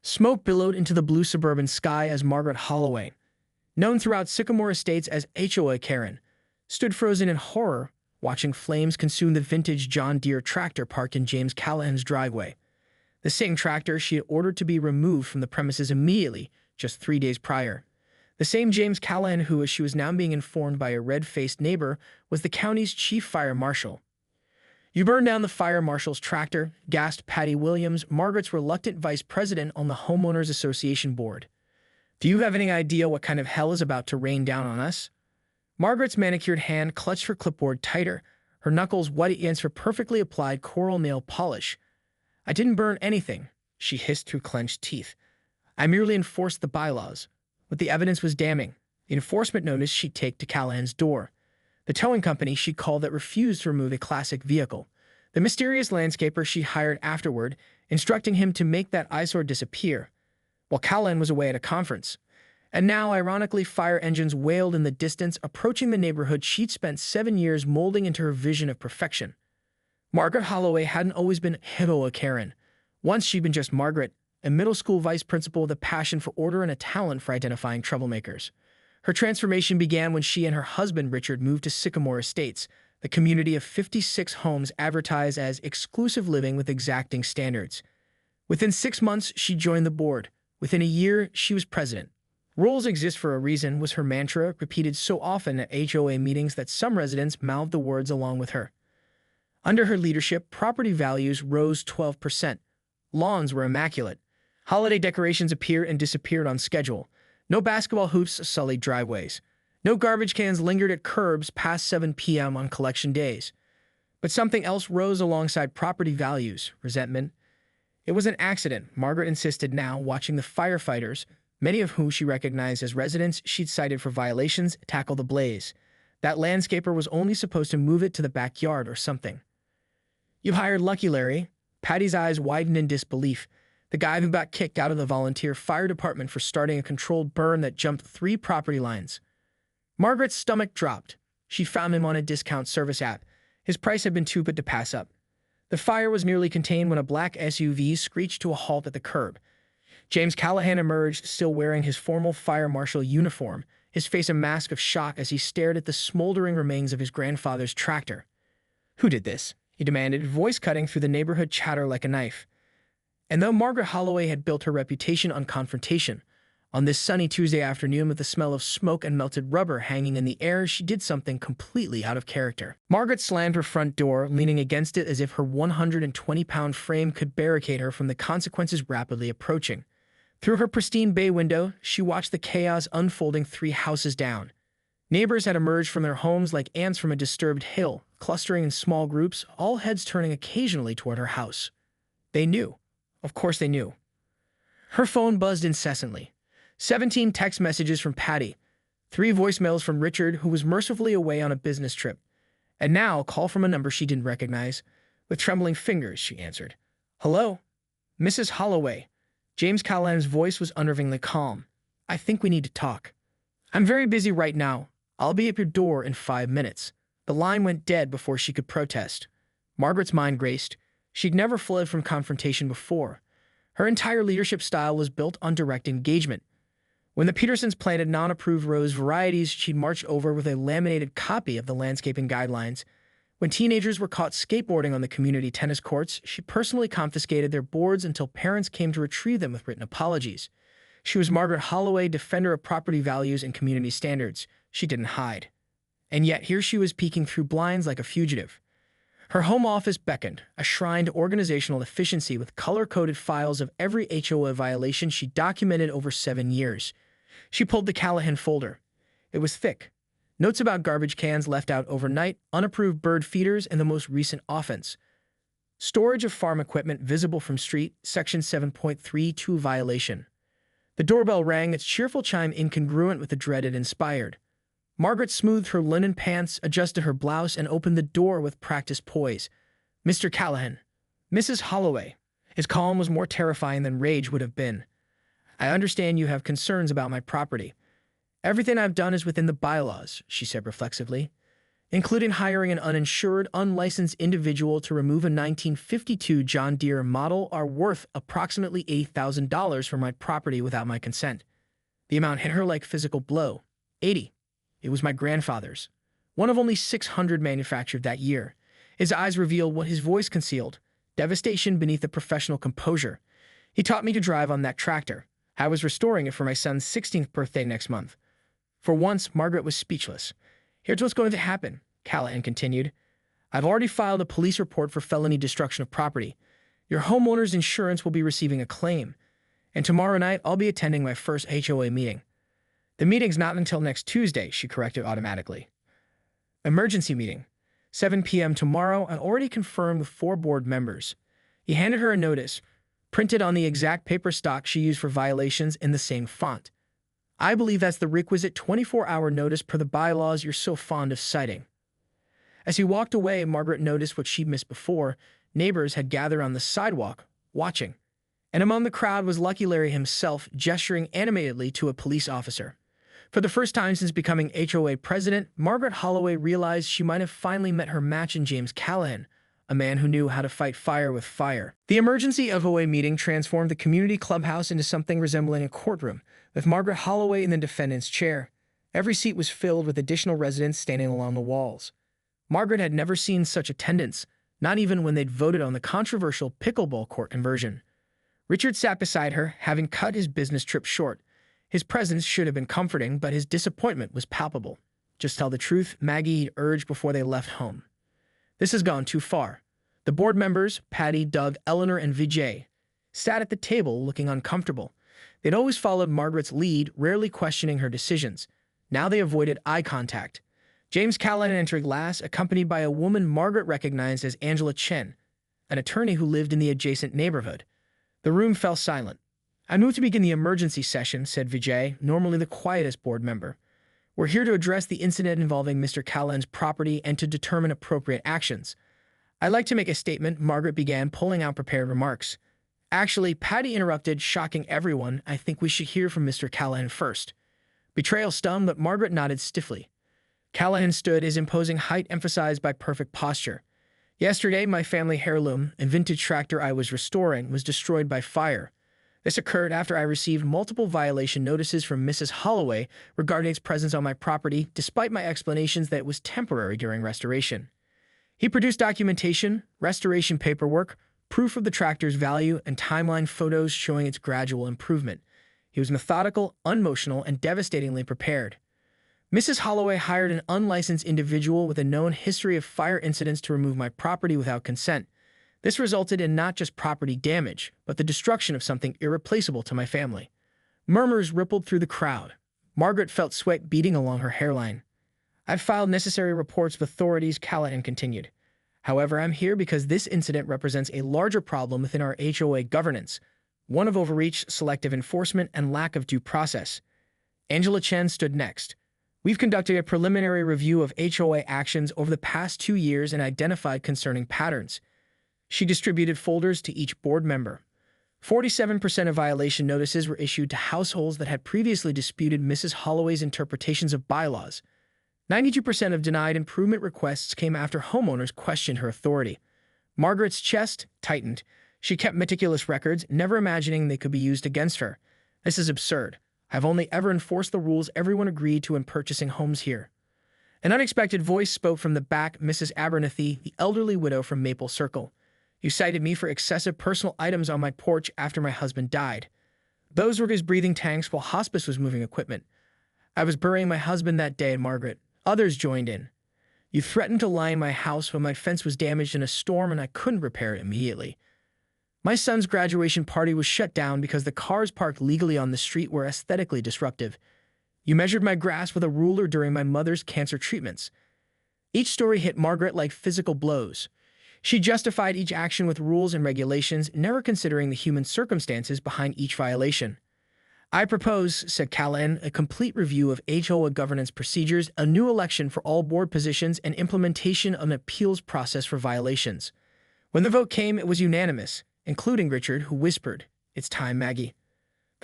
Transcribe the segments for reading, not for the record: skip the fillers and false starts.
Smoke billowed into the blue suburban sky as Margaret Holloway, known throughout Sycamore Estates as HOA Karen, stood frozen in horror, watching flames consume the vintage John Deere tractor parked in James Callahan's driveway. The same tractor she had ordered to be removed from the premises immediately, just 3 days prior. The same James Callahan who, as she was now being informed by a red-faced neighbor, was the county's chief fire marshal. "You burned down the fire marshal's tractor," gasped Patty Williams, Margaret's reluctant vice president on the Homeowners Association board. "Do you have any idea what kind of hell is about to rain down on us?" Margaret's manicured hand clutched her clipboard tighter, her knuckles white against her perfectly applied coral nail polish. "I didn't burn anything," she hissed through clenched teeth. "I merely enforced the bylaws." But the evidence was damning. The enforcement notice she'd take to Callahan's door. The towing company she called that refused to remove a classic vehicle. The mysterious landscaper she hired afterward, instructing him to make that eyesore disappear, while Callahan was away at a conference. And now, ironically, fire engines wailed in the distance, approaching the neighborhood she'd spent 7 years molding into her vision of perfection. Margaret Holloway hadn't always been HOA Karen. Once she'd been just Margaret, a middle school vice principal with a passion for order and a talent for identifying troublemakers. Her transformation began when she and her husband Richard moved to Sycamore Estates, the community of 56 homes advertised as exclusive living with exacting standards. Within 6 months, she joined the board. Within a year, she was president. "Rules exist for a reason," was her mantra, repeated so often at HOA meetings that some residents mouthed the words along with her. Under her leadership, property values rose 12%. Lawns were immaculate. Holiday decorations appeared and disappeared on schedule. No basketball hoops sullied driveways. No garbage cans lingered at curbs past 7 p.m. on collection days. But something else rose alongside property values: resentment. It was an accident, Margaret insisted now, watching the firefighters, many of whom she recognized as residents she'd cited for violations, tackle the blaze. That landscaper was only supposed to move it to the backyard or something. "You hired Lucky Larry." Patty's eyes widened in disbelief. The guy who got kicked out of the volunteer fire department for starting a controlled burn that jumped 3 property lines. Margaret's stomach dropped. She found him on a discount service app. His price had been too good to pass up. The fire was nearly contained when a black SUV screeched to a halt at the curb. James Callahan emerged, still wearing his formal fire marshal uniform, his face a mask of shock as he stared at the smoldering remains of his grandfather's tractor. "Who did this?" he demanded, voice cutting through the neighborhood chatter like a knife. And though Margaret Holloway had built her reputation on confrontation, on this sunny Tuesday afternoon with the smell of smoke and melted rubber hanging in the air, she did something completely out of character. Margaret slammed her front door, leaning against it as if her 120-pound frame could barricade her from the consequences rapidly approaching. Through her pristine bay window, she watched the chaos unfolding 3 houses down. Neighbors had emerged from their homes like ants from a disturbed hill, clustering in small groups, all heads turning occasionally toward her house. They knew. Of course they knew. Her phone buzzed incessantly. 17 text messages from Patty, 3 voicemails from Richard, who was mercifully away on a business trip, and now a call from a number she didn't recognize. With trembling fingers, she answered. "Hello? Mrs. Holloway." James Callahan's voice was unnervingly calm. "I think we need to talk. I'm very busy right now. I'll be at your door in 5 minutes. The line went dead before she could protest. Margaret's mind raced. She'd never fled from confrontation before. Her entire leadership style was built on direct engagement. When the Petersons planted non-approved rose varieties, she'd march over with a laminated copy of the landscaping guidelines. When teenagers were caught skateboarding on the community tennis courts, she personally confiscated their boards until parents came to retrieve them with written apologies. She was Margaret Holloway, defender of property values and community standards. She didn't hide. And yet here she was peeking through blinds like a fugitive. Her home office beckoned, a shrine to organizational efficiency with color-coded files of every HOA violation she documented over 7 years. She pulled the Callahan folder. It was thick. Notes about garbage cans left out overnight, unapproved bird feeders, and the most recent offense. Storage of farm equipment visible from street, Section 7.32 violation. The doorbell rang, its cheerful chime incongruent with the dread it inspired. Margaret smoothed her linen pants, adjusted her blouse, and opened the door with practiced poise. "Mr. Callahan." "Mrs. Holloway." His calm was more terrifying than rage would have been. "I understand you have concerns about my property. Everything I've done is within the bylaws," she said reflexively. including hiring an uninsured, unlicensed individual to remove a 1952 John Deere model, are worth approximately $80,000 for my property without my consent. The amount hit her like a physical blow. 80. It was my grandfather's, one of only 600 manufactured that year. His eyes revealed what his voice concealed, devastation beneath a professional composure. He taught me to drive on that tractor. I was restoring it for my son's 16th birthday next month. For once, Margaret was speechless. Here's what's going to happen, Callahan continued. I've already filed a police report for felony destruction of property. Your homeowner's insurance will be receiving a claim. And tomorrow night, I'll be attending my first HOA meeting. The meeting's not until next Tuesday, she corrected automatically. Emergency meeting. 7 p.m. tomorrow, and already confirmed with 4 board members. He handed her a notice, printed on the exact paper stock she used for violations in the same font. I believe that's the requisite 24-hour notice per the bylaws you're so fond of citing. As he walked away, Margaret noticed what she'd missed before. Neighbors had gathered on the sidewalk, watching. And among the crowd was Lucky Larry himself, gesturing animatedly to a police officer. For the first time since becoming HOA president, Margaret Holloway realized she might have finally met her match in James Callahan, a man who knew how to fight fire with fire. The emergency HOA meeting transformed the community clubhouse into something resembling a courtroom, with Margaret Holloway in the defendant's chair. Every seat was filled with additional residents standing along the walls. Margaret had never seen such attendance, not even when they'd voted on the controversial pickleball court conversion. Richard sat beside her, having cut his business trip short. His presence should have been comforting, but his disappointment was palpable. Just tell the truth, Maggie, he urged before they left home. This has gone too far. The board members, Patty, Doug, Eleanor, and Vijay, sat at the table looking uncomfortable. They'd always followed Margaret's lead, rarely questioning her decisions. Now they avoided eye contact. James Callahan entered last, accompanied by a woman Margaret recognized as Angela Chen, an attorney who lived in the adjacent neighborhood. The room fell silent. I moved to begin the emergency session, said Vijay, normally the quietest board member. We're here to address the incident involving Mr. Callahan's property and to determine appropriate actions. I'd like to make a statement, Margaret began, pulling out prepared remarks. Actually, Patty interrupted, shocking everyone. I think we should hear from Mr. Callahan first. Betrayal stung, but Margaret nodded stiffly. Callahan stood, his imposing height emphasized by perfect posture. Yesterday, my family heirloom, a vintage tractor I was restoring, was destroyed by fire. This occurred after I received multiple violation notices from Mrs. Holloway regarding its presence on my property, despite my explanations that it was temporary during restoration. He produced documentation, restoration paperwork, proof of the tractor's value, and timeline photos showing its gradual improvement. He was methodical, unemotional, and devastatingly prepared. Mrs. Holloway hired an unlicensed individual with a known history of fire incidents to remove my property without consent. This resulted in not just property damage, but the destruction of something irreplaceable to my family. Murmurs rippled through the crowd. Margaret felt sweat beading along her hairline. I've filed necessary reports with authorities, Callahan continued. However, I'm here because this incident represents a larger problem within our HOA governance, one of overreach, selective enforcement, and lack of due process. Angela Chen stood next. We've conducted a preliminary review of HOA actions over the past 2 years and identified concerning patterns. She distributed folders to each board member. 47% of violation notices were issued to households that had previously disputed Mrs. Holloway's interpretations of bylaws. 92% of denied improvement requests came after homeowners questioned her authority. Margaret's chest tightened. She kept meticulous records, never imagining they could be used against her. This is absurd. I've only ever enforced the rules everyone agreed to in purchasing homes here. An unexpected voice spoke from the back, Mrs. Abernathy, the elderly widow from Maple Circle. You cited me for excessive personal items on my porch after my husband died. Those were his breathing tanks while hospice was moving equipment. I was burying my husband that day, Margaret. Others joined in. You threatened to lie in my house when my fence was damaged in a storm and I couldn't repair it immediately. My son's graduation party was shut down because the cars parked legally on the street were aesthetically disruptive. You measured my grass with a ruler during my mother's cancer treatments. Each story hit Margaret like physical blows. She justified each action with rules and regulations, never considering the human circumstances behind each violation. I propose, said Callahan, a complete review of HOA governance procedures, a new election for all board positions, and implementation of an appeals process for violations. When the vote came, it was unanimous, including Richard, who whispered, It's time, Maggie.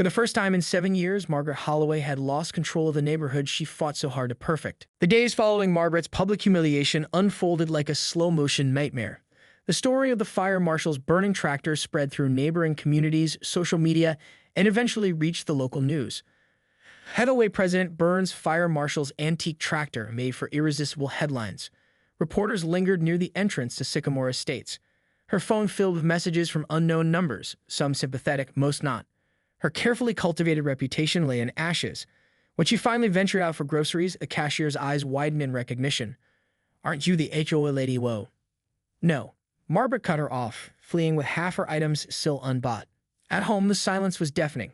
For the first time in 7 years, Margaret Holloway had lost control of the neighborhood she fought so hard to perfect. The days following Margaret's public humiliation unfolded like a slow-motion nightmare. The story of the fire marshal's burning tractor spread through neighboring communities, social media, and eventually reached the local news. HOA President Burns' fire marshal's antique tractor made for irresistible headlines. Reporters lingered near the entrance to Sycamore Estates, her phone filled with messages from unknown numbers, some sympathetic, most not. Her carefully cultivated reputation lay in ashes. When she finally ventured out for groceries, a cashier's eyes widened in recognition. "Aren't you the HOA lady, whoa?" "No." Margaret cut her off, fleeing with half her items still unbought. At home, the silence was deafening.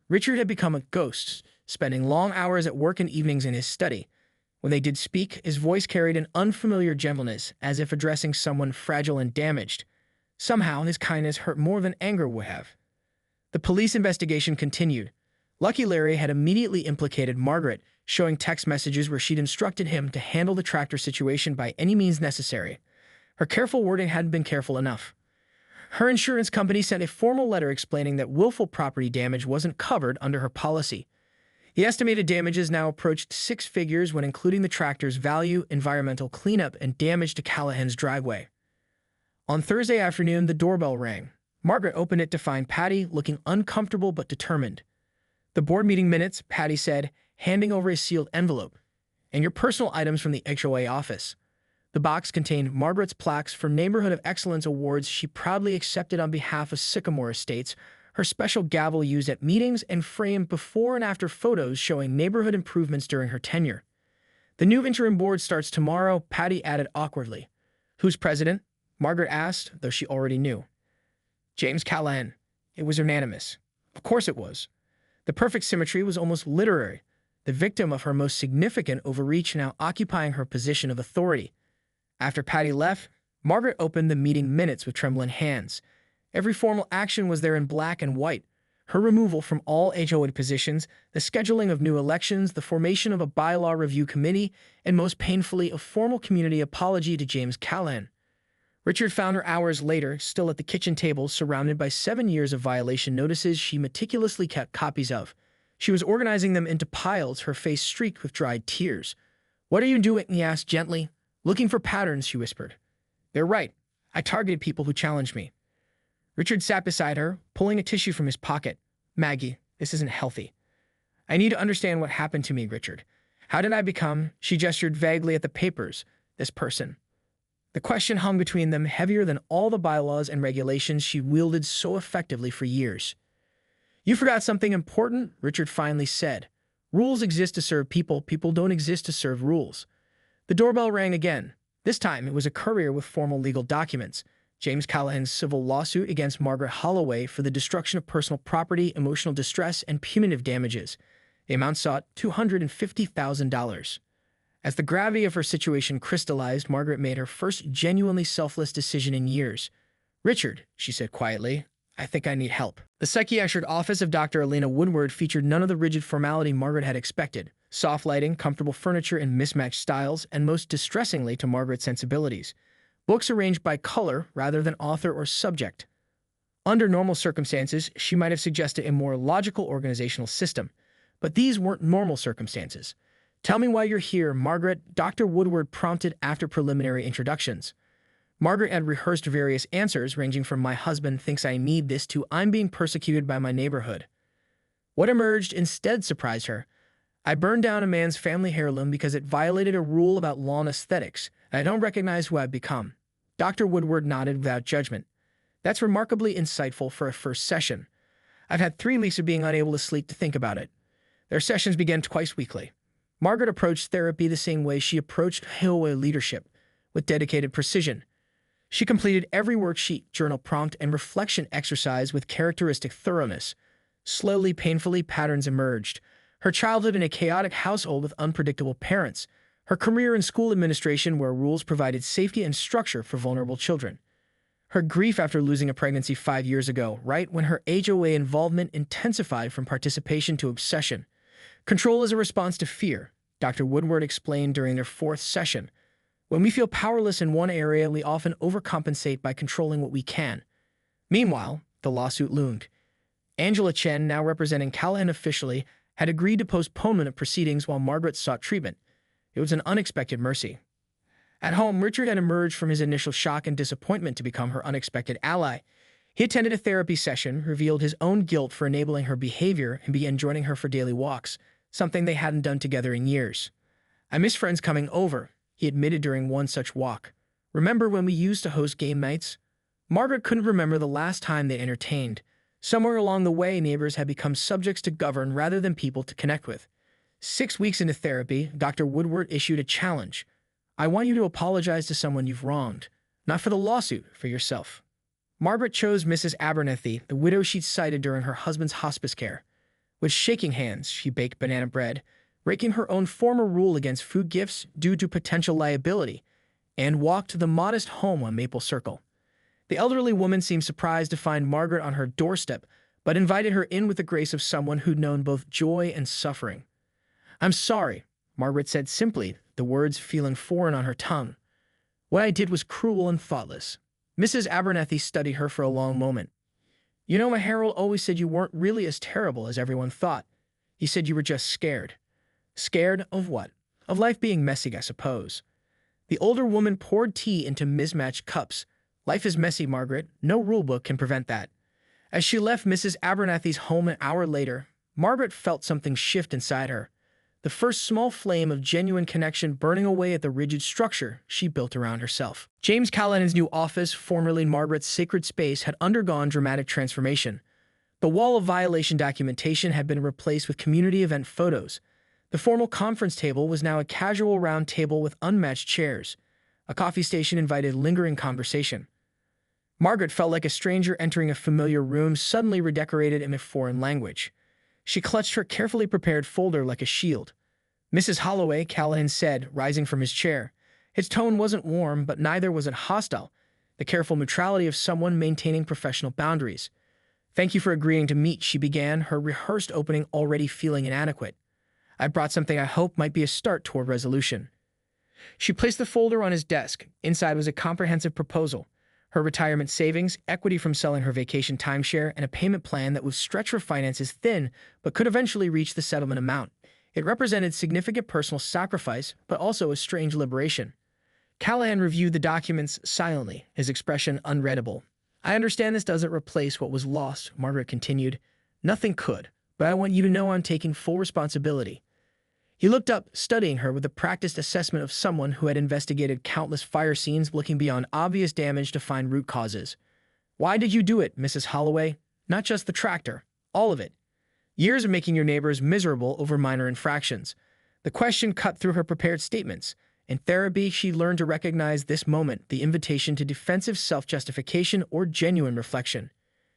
Richard had become a ghost, spending long hours at work and evenings in his study. When they did speak, his voice carried an unfamiliar gentleness, as if addressing someone fragile and damaged. Somehow, his kindness hurt more than anger would have. The police investigation continued. Lucky Larry had immediately implicated Margaret, showing text messages where she'd instructed him to handle the tractor situation by any means necessary. Her careful wording hadn't been careful enough. Her insurance company sent a formal letter explaining that willful property damage wasn't covered under her policy. The estimated damages now approached 6 figures when including the tractor's value, environmental cleanup, and damage to Callahan's driveway. On Thursday afternoon, the doorbell rang. Margaret opened it to find Patty looking uncomfortable but determined. The board meeting minutes, Patty said, handing over a sealed envelope, "and your personal items from the HOA office." The box contained Margaret's plaques for Neighborhood of Excellence awards she proudly accepted on behalf of Sycamore Estates, her special gavel used at meetings, and framed before and after photos showing neighborhood improvements during her tenure. "The new interim board starts tomorrow," Patty added awkwardly. "Who's president?" Margaret asked, though she already knew. "James Callahan." It was unanimous. Of course it was. The perfect symmetry was almost literary, the victim of her most significant overreach now occupying her position of authority. After Patty left, Margaret opened the meeting minutes with trembling hands. Every formal action was there in black and white. Her removal from all HOA positions, the scheduling of new elections, the formation of a bylaw review committee, and most painfully, a formal community apology to James Callahan. Richard found her hours later, still at the kitchen table, surrounded by 7 years of violation notices she meticulously kept copies of. She was organizing them into piles, her face streaked with dried tears. "What are you doing?" he asked gently. "Looking for patterns," she whispered. "They're right. I targeted people who challenged me." Richard sat beside her, pulling a tissue from his pocket. "Maggie, this isn't healthy. I need to understand what happened to me, Richard. How did I become," she gestured vaguely at the papers, "this person?" The question hung between them, heavier than all the bylaws and regulations she wielded so effectively for years. "You forgot something important," Richard finally said. "Rules exist to serve people. People don't exist to serve rules." The doorbell rang again. This time, it was a courier with formal legal documents. James Callahan's civil lawsuit against Margaret Holloway for the destruction of personal property, emotional distress, and punitive damages. The amount sought, $250,000. As the gravity of her situation crystallized, Margaret made her first genuinely selfless decision in years. "Richard," she said quietly, "I think I need help." The psychiatric office of Dr. Elena Woodward featured none of the rigid formality Margaret had expected. Soft lighting, comfortable furniture in mismatched styles, and most distressingly to Margaret's sensibilities, books arranged by color rather than author or subject. Under normal circumstances, she might have suggested a more logical organizational system, but these weren't normal circumstances. "Tell me why you're here, Margaret," Dr. Woodward prompted after preliminary introductions. Margaret had rehearsed various answers, ranging from "my husband thinks I need this" to "I'm being persecuted by my neighborhood." What emerged instead surprised her. "I burned down a man's family heirloom because it violated a rule about lawn aesthetics, and I don't recognize who I've become." Dr. Woodward nodded without judgment. "That's remarkably insightful for a first session. I've had 3 weeks of being unable to sleep to think about it." Their sessions began twice weekly. Margaret approached therapy the same way she approached HOA leadership, with dedicated precision. She completed every worksheet, journal prompt, and reflection exercise with characteristic thoroughness. Slowly, painfully, patterns emerged. Her childhood in a chaotic household with unpredictable parents. Her career in school administration where rules provided safety and structure for vulnerable children. Her grief after losing a pregnancy 5 years ago, right when her HOA involvement intensified from participation to obsession. Control is a response to fear, Dr. Woodward explained during their 4th session. When we feel powerless in one area, we often overcompensate by controlling what we can. Meanwhile, the lawsuit loomed. Angela Chen, now representing Callahan officially, had agreed to postponement of proceedings while Margaret sought treatment. It was an unexpected mercy. At home, Richard had emerged from his initial shock and disappointment to become her unexpected ally. He attended a therapy session, revealed his own guilt for enabling her behavior, and began joining her for daily walks, something they hadn't done together in years. "I miss friends coming over," he admitted during one such walk. "Remember when we used to host game nights?" Margaret couldn't remember the last time they entertained. Somewhere along the way, neighbors had become subjects to govern rather than people to connect with. 6 weeks into therapy, Dr. Woodward issued a challenge. "I want you to apologize to someone you've wronged, not for the lawsuit, for yourself." Margaret chose Mrs. Abernethy, the widow she'd cited during her husband's hospice care. With shaking hands, she baked banana bread, breaking her own former rule against food gifts due to potential liability, and walked to the modest home on Maple Circle. The elderly woman seemed surprised to find Margaret on her doorstep, but invited her in with the grace of someone who'd known both joy and suffering. "I'm sorry," Margaret said simply, the words feeling foreign on her tongue. "What I did was cruel and thoughtless." Mrs. Abernethy studied her for a long moment. "You know, my Harold always said you weren't really as terrible as everyone thought. He said you were just scared." "Scared of what?" "Of life being messy, I suppose." The older woman poured tea into mismatched cups. "Life is messy, Margaret. No rulebook can prevent that." As she left Mrs. Abernethy's home an hour later, Margaret felt something shift inside her. The first small flame of genuine connection burning away at the rigid structure she built around herself. James Callahan's new office, formerly Margaret's sacred space, had undergone dramatic transformation. The wall of violation documentation had been replaced with community event photos. The formal conference table was now a casual round table with unmatched chairs. A coffee station invited lingering conversation. Margaret felt like a stranger entering a familiar room suddenly redecorated in a foreign language. She clutched her carefully prepared folder like a shield. "Mrs. Holloway," Callahan said, rising from his chair. His tone wasn't warm, but neither was it hostile, the careful neutrality of someone maintaining professional boundaries. "Thank you for agreeing to meet," she began, her rehearsed opening already feeling inadequate. "I brought something I hope might be a start toward resolution." She placed the folder on his desk. Inside was a comprehensive proposal. Her retirement savings, equity from selling her vacation timeshare, and a payment plan that would stretch her finances thin but could eventually reach the settlement amount. It represented significant personal sacrifice, but also a strange liberation. Callahan reviewed the documents silently, his expression unreadable. "I understand this doesn't replace what was lost," Margaret continued. "Nothing could, but I want you to know I'm taking full responsibility." He looked up, studying her with the practiced assessment of someone who had investigated countless fire scenes, looking beyond obvious damage to find root causes. "Why did you do it, Mrs. Holloway? Not just the tractor. All of it. Years of making your neighbors miserable over minor infractions." The question cut through her prepared statements. In therapy, she learned to recognize this moment, the invitation to defensive self-justification or genuine reflection.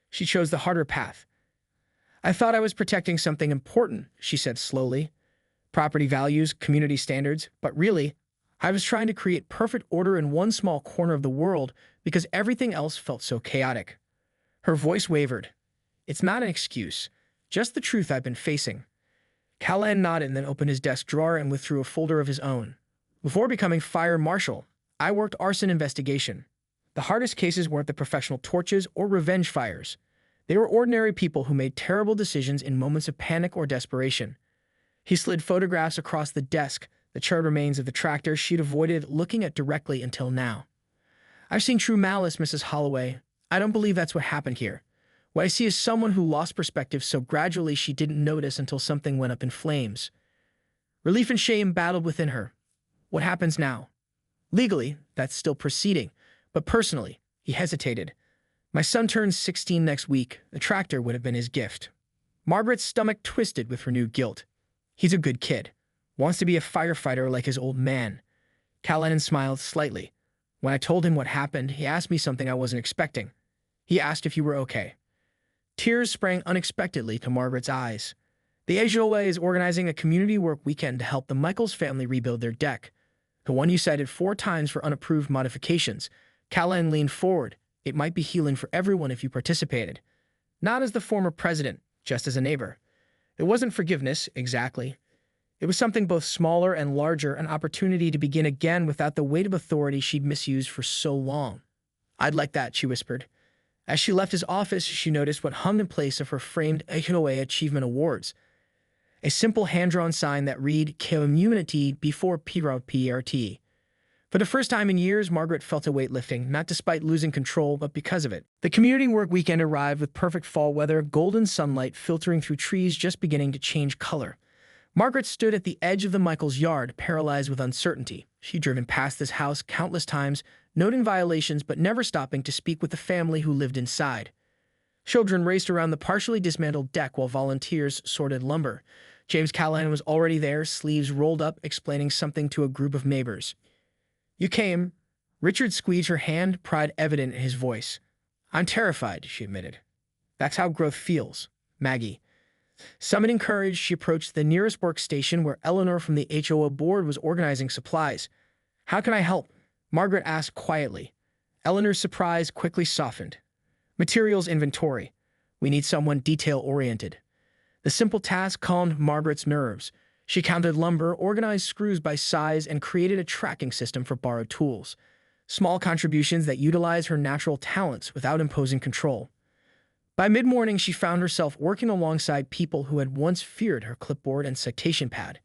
She chose the harder path. "I thought I was protecting something important," she said slowly. "Property values, community standards, but really, I was trying to create perfect order in one small corner of the world because everything else felt so chaotic." Her voice wavered. "It's not an excuse, just the truth I've been facing." Callahan nodded and then opened his desk drawer and withdrew a folder of his own. "Before becoming fire marshal, I worked arson investigation. The hardest cases weren't the professional torches or revenge fires. They were ordinary people who made terrible decisions in moments of panic or desperation." He slid photographs across the desk, the charred remains of the tractor she'd avoided looking at directly until now. "I've seen true malice, Mrs. Holloway. I don't believe that's what happened here. What I see is someone who lost perspective so gradually she didn't notice until something went up in flames." Relief and shame battled within her. "What happens now?" "Legally, that's still proceeding, but personally," he hesitated. "My son turns 16 next week. The tractor would have been his gift." Margaret's stomach twisted with renewed guilt. "He's a good kid. Wants to be a firefighter like his old man." Callahan smiled slightly. "When I told him what happened, he asked me something I wasn't expecting. He asked if you were okay." Tears sprang unexpectedly to Margaret's eyes. The HOA is organizing a community work weekend to help the Michaels family rebuild their deck. The one you cited 4 times for unapproved modifications. Callahan leaned forward. "It might be healing for everyone if you participated." Not as the former president, just as a neighbor. It wasn't forgiveness, exactly. It was something both smaller and larger, an opportunity to begin again without the weight of authority she'd misused for so long. "I'd like that," she whispered. As she left his office, she noticed what hung in place of her framed HOA Achievement Awards, a simple hand-drawn sign that read "Community before PRT." For the first time in years, Margaret felt a weight lifting, not despite losing control, but because of it. The community work weekend arrived with perfect fall weather, golden sunlight filtering through trees just beginning to change color. Margaret stood at the edge of the Michaels' yard, paralyzed with uncertainty. She'd driven past this house countless times, noting violations but never stopping to speak with the family who lived inside. Children raced around the partially dismantled deck while volunteers sorted lumber. James Callahan was already there, sleeves rolled up, explaining something to a group of neighbors. "You came." Richard squeezed her hand, pride evident in his voice. "I'm terrified," she admitted. "That's how growth feels." Maggie. Summoning courage, she approached the nearest workstation where Eleanor from the HOA board was organizing supplies. "How can I help?" Margaret asked quietly. Eleanor's surprise quickly softened. "Materials inventory. We need someone detail-oriented." The simple task calmed Margaret's nerves. She counted lumber, organized screws by size, and created a tracking system for borrowed tools. Small contributions that utilized her natural talents without imposing control. By mid-morning, she found herself working alongside people who had once feared her clipboard and citation pad.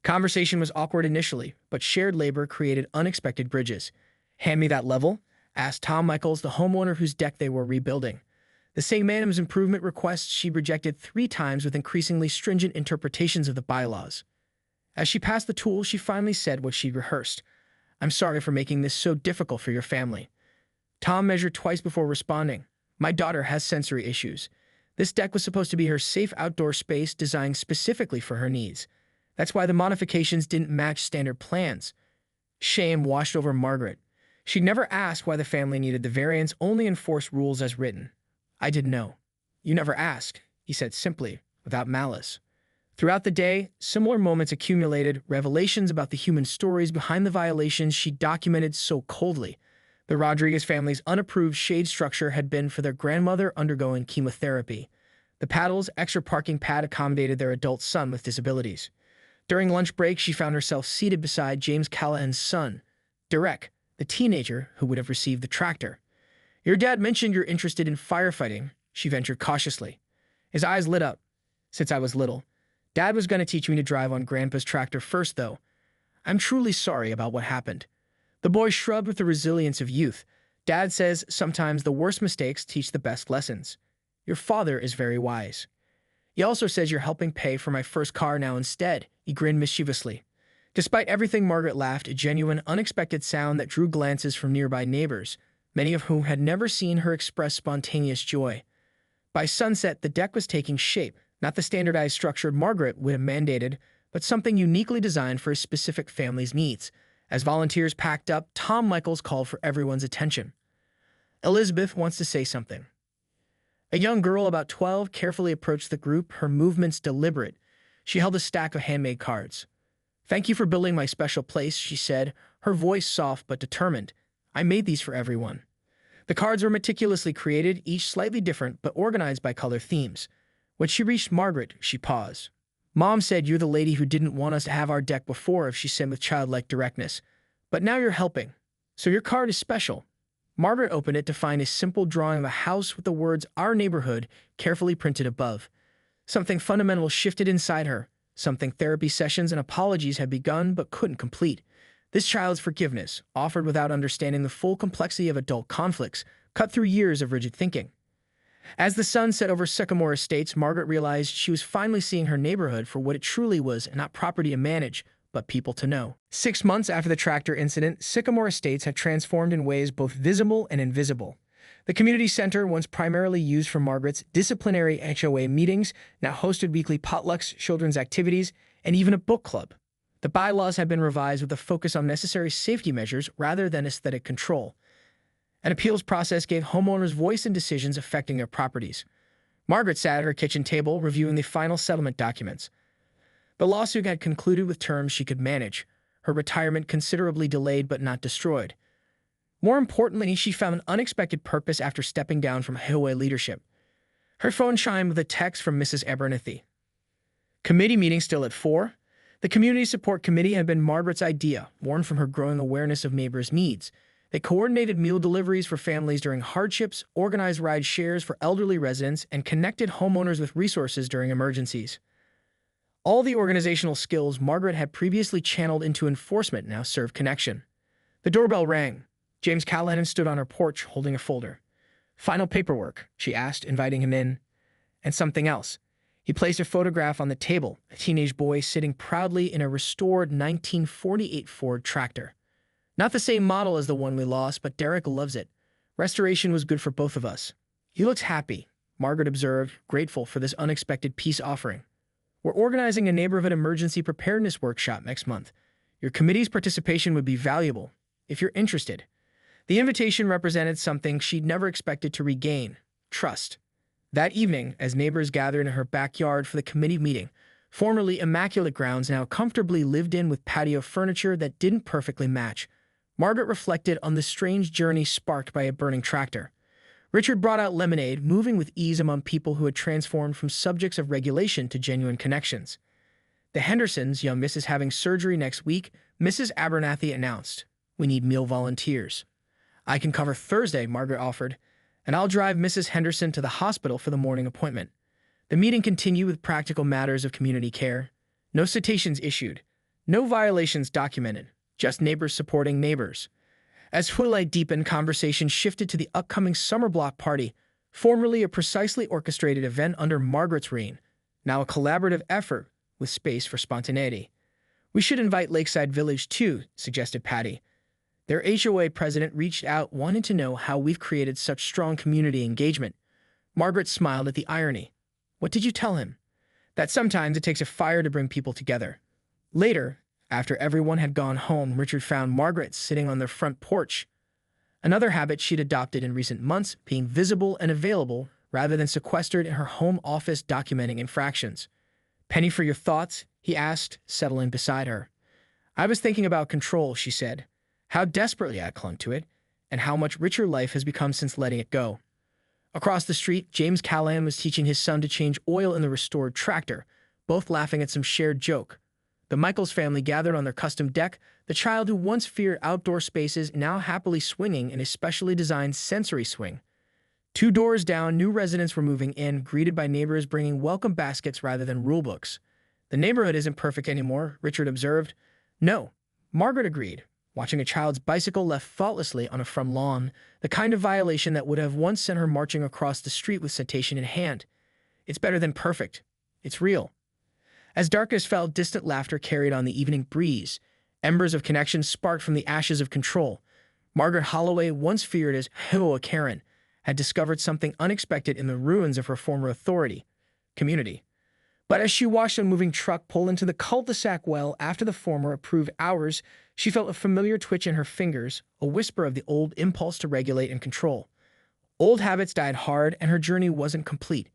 Conversation was awkward initially, but shared labor created unexpected bridges. "Hand me that level?" asked Tom Michaels, the homeowner whose deck they were rebuilding. The same man's improvement requests she rejected 3 times with increasingly stringent interpretations of the bylaws. As she passed the tool, she finally said what she'd rehearsed. "I'm sorry for making this so difficult for your family." Tom measured twice before responding. "My daughter has sensory issues. This deck was supposed to be her safe outdoor space designed specifically for her needs. That's why the modifications didn't match standard plans." Shame washed over Margaret. She'd never asked why the family needed the variance, only enforced rules as written. "I didn't know." "You never asked," he said simply, without malice. Throughout the day, similar moments accumulated, revelations about the human stories behind the violations she documented so coldly. The Rodriguez family's unapproved shade structure had been for their grandmother undergoing chemotherapy. The Paddles' extra parking pad accommodated their adult son with disabilities. During lunch break, she found herself seated beside James Callahan's son, Derek, the teenager who would have received the tractor. "Your dad mentioned you're interested in firefighting," she ventured cautiously. His eyes lit up. "Since I was little. Dad was going to teach me to drive on Grandpa's tractor first, though. I'm truly sorry about what happened." The boy shrugged with the resilience of youth. "Dad says sometimes the worst mistakes teach the best lessons. Your father is very wise. He also says you're helping pay for my first car now instead." He grinned mischievously. Despite everything, Margaret laughed, a genuine, unexpected sound that drew glances from nearby neighbors, many of whom had never seen her express spontaneous joy. By sunset, the deck was taking shape, not the standardized structure Margaret would have mandated, but something uniquely designed for a specific family's needs. As volunteers packed up, Tom Michaels called for everyone's attention. "Elizabeth wants to say something." A young girl about 12 carefully approached the group, her movements deliberate. She held a stack of handmade cards. "Thank you for building my special place," she said, her voice soft but determined. "I made these for everyone." The cards were meticulously created, each slightly different but organized by color themes. When she reached Margaret, she paused. "Mom said you're the lady who didn't want us to have our deck before," she said with childlike directness. "But now you're helping. So your card is special." Margaret opened it to find a simple drawing of a house with the words "Our Neighborhood" carefully printed above. Something fundamental shifted inside her. Something therapy sessions and apologies had begun but couldn't complete. This child's forgiveness, offered without understanding the full complexity of adult conflicts, cut through years of rigid thinking. As the sun set over Sycamore Estates, Margaret realized she was finally seeing her neighborhood for what it truly was, not property to manage, but people to know. 6 months after the tractor incident, Sycamore Estates had transformed in ways both visible and invisible. The community center, once primarily used for Margaret's disciplinary HOA meetings, now hosted weekly potlucks, children's activities, and even a book club. The bylaws had been revised with a focus on necessary safety measures rather than aesthetic control. An appeals process gave homeowners voice in decisions affecting their properties. Margaret sat at her kitchen table reviewing the final settlement documents. The lawsuit had concluded with terms she could manage, her retirement considerably delayed but not destroyed. More importantly, she found an unexpected purpose after stepping down from HOA leadership. Her phone chimed with a text from Mrs. Abernathy. "Committee meeting still at 4? The Community Support Committee had been Margaret's idea, born from her growing awareness of neighbors' needs. They coordinated meal deliveries for families during hardships, organized ride shares for elderly residents, and connected homeowners with resources during emergencies. All the organizational skills Margaret had previously channeled into enforcement now served connection. The doorbell rang. James Callahan stood on her porch holding a folder. "Final paperwork," she asked, inviting him in. "And something else." He placed a photograph on the table, a teenage boy sitting proudly in a restored 1948 Ford tractor. "Not the same model as the one we lost, but Derek loves it. Restoration was good for both of us." "He looks happy," Margaret observed, grateful for this unexpected peace offering. "We're organizing a neighborhood emergency preparedness workshop next month. Your committee's participation would be valuable, if you're interested." The invitation represented something she'd never expected to regain: trust. That evening, as neighbors gathered in her backyard for the committee meeting, formerly immaculate grounds now comfortably lived in with patio furniture that didn't perfectly match, Margaret reflected on the strange journey sparked by a burning tractor. Richard brought out lemonade, moving with ease among people who had transformed from subjects of regulation to genuine connections. "The Hendersons' young miss is having surgery next week," Mrs. Abernathy announced. "We need meal volunteers." "I can cover Thursday," Margaret offered, "and I'll drive Mrs. Henderson to the hospital for the morning appointment." The meeting continued with practical matters of community care. No citations issued, no violations documented, just neighbors supporting neighbors. As twilight deepened, conversation shifted to the upcoming summer block party, formerly a precisely orchestrated event under Margaret's reign, now a collaborative effort with space for spontaneity. "We should invite Lakeside Village too," suggested Patty. Their HOA president reached out, wanting to know how we've created such strong community engagement. Margaret smiled at the irony. "What did you tell him?" "That sometimes it takes a fire to bring people together." Later, after everyone had gone home, Richard found Margaret sitting on their front porch. Another habit she'd adopted in recent months, being visible and available rather than sequestered in her home office documenting infractions. "Penny for your thoughts?" he asked, settling beside her. "I was thinking about control," she said. "How desperately I clung to it, and how much richer life has become since letting it go." Across the street, James Callahan was teaching his son to change oil in the restored tractor, both laughing at some shared joke. The Michaels family gathered on their custom deck, the child who once feared outdoor spaces now happily swinging in a specially designed sensory swing. 2 doors down, new residents were moving in, greeted by neighbors bringing welcome baskets rather than rulebooks. "The neighborhood isn't perfect anymore," Richard observed. "No," Margaret agreed, watching a child's bicycle left thoughtlessly on a front lawn, the kind of violation that would have once sent her marching across the street with citation in hand. "It's better than perfect. It's real." As darkness fell, distant laughter carried on the evening breeze. Embers of connection sparked from the ashes of control. Margaret Holloway, once feared as HOA Karen, had discovered something unexpected in the ruins of her former community. But as she watched a moving truck pull into the cul-de-sac well after the former approved hours, she felt a familiar twitch in her fingers, a whisper of the old impulse to regulate and control. Old habits died hard, and her journey wasn't complete.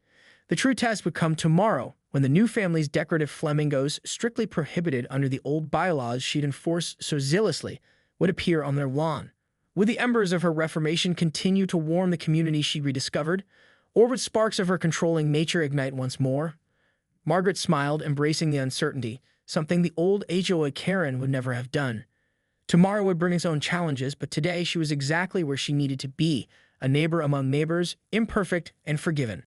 The true test would come tomorrow, when the new family's decorative flamingos, strictly prohibited under the old bylaws she'd enforced so zealously, would appear on their lawn. Would the embers of her reformation continue to warm the community she rediscovered, or would sparks of her controlling nature ignite once more? Margaret smiled, embracing the uncertainty, something the old HOA Karen would never have done. Tomorrow would bring its own challenges, but today she was exactly where she needed to be, a neighbor among neighbors, imperfect and forgiven.